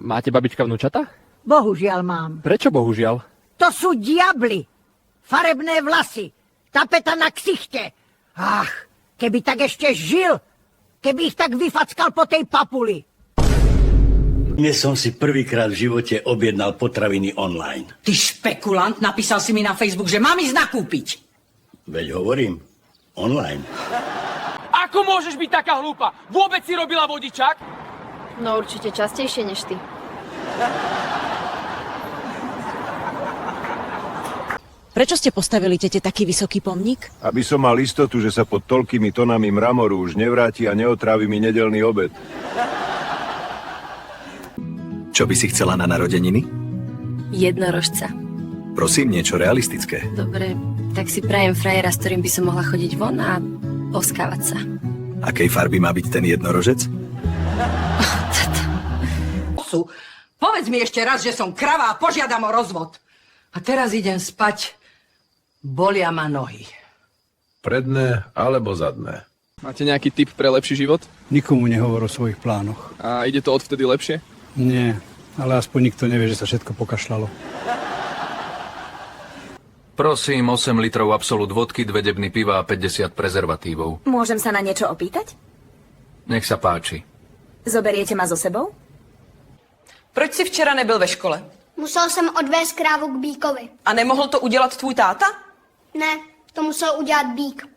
Máte babička vnúčata? Bohužiaľ mám. Prečo bohužiaľ? To sú diabli. Farebné vlasy. Tapeta na ksichte. Ach, keby tak ešte žil. Keby ich tak vyfackal po tej papuli. Dnes som si prvýkrát v živote objednal potraviny online. Ty špekulant, napísal si mi na Facebook, že mám ísť nakúpiť. Veď hovorím, online. Ako môžeš byť taká hlúpa? Vôbec si robila vodičák? No určite častejšie než ty. Prečo ste postavili tete taký vysoký pomník? Aby som mal istotu, že sa pod toľkými tonami mramoru už nevráti a neotrávi mi nedeľný obed. Čo by si chcela na narodeniny? Jednorožca. Prosím, niečo realistické. Dobre, tak si prajem frajera, s ktorým by som mohla chodiť von a poskávať sa. Akej farby má byť ten jednorožec? Povedz mi ešte raz, že som krava a požiadam o rozvod. A teraz idem spať. Bolia ma nohy. Predné alebo zadné? Máte nejaký tip pre lepší život? Nikomu nehovor o svojich plánoch. A ide to odvtedy lepšie? Nie, ale aspoň nikto nevie, že sa všetko pokašľalo. Prosím, 8 litrov Absolut vodky, 2 debny piva a 50 prezervatívov. Môžem sa na niečo opýtať? Nech sa páči. Zoberiete ma so sebou? Proč jsi včera nebyl ve škole? Musel jsem odvést krávu k bíkovi. A nemohl to udělat tvůj táta? Ne, to musel udělat bík.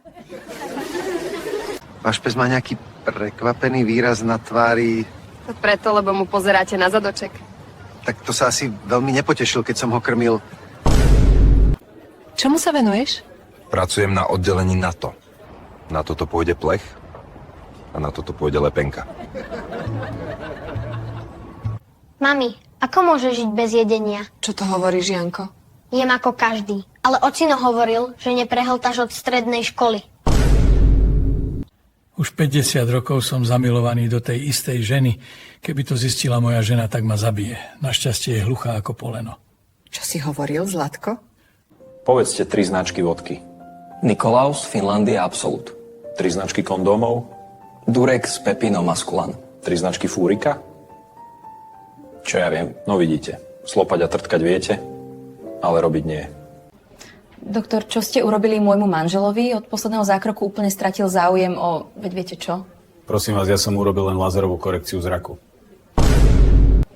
Váš pes má nejaký prekvapený výraz na tvári. To preto, lebo mu pozeráte na zadoček. Tak to sa asi veľmi nepotešil, keď som ho krmil. Čemu sa venuješ? Pracujem na oddelení NATO. Na toto pôjde plech a na toto pôjde lepenka. Mami, ako môže žiť bez jedenia? Čo to hovoríš, Janko? Jem ako každý. Ale ocino hovoril, že neprehltáš od strednej školy. Už 50 rokov som zamilovaný do tej istej ženy. Keby to zistila moja žena, tak ma zabije. Našťastie je hluchá ako poleno. Čo si hovoril, Zlatko? Povedzte 3 značky vodky. Nikolaus, Finlandia, Absolut. 3 značky kondómov. Durex, Pepino, Maskulan. 3 značky Fúrika. Čo ja viem, no vidíte. Slopať a trtkať viete, ale robiť nie. Doktor, čo ste urobili môjmu manželovi? Od posledného zákroku úplne stratil záujem o... Veď viete čo? Prosím vás, ja som urobil len lazerovú korekciu zraku.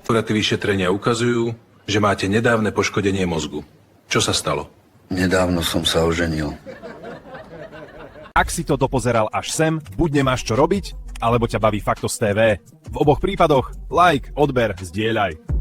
Vyšetrenia ukazujú, že máte nedávne poškodenie mozgu. Čo sa stalo? Nedávno som sa oženil. Ak si to dopozeral až sem, buď nemáš čo robiť, alebo ťa baví Faktos TV. V oboch prípadoch like, odber, zdieľaj.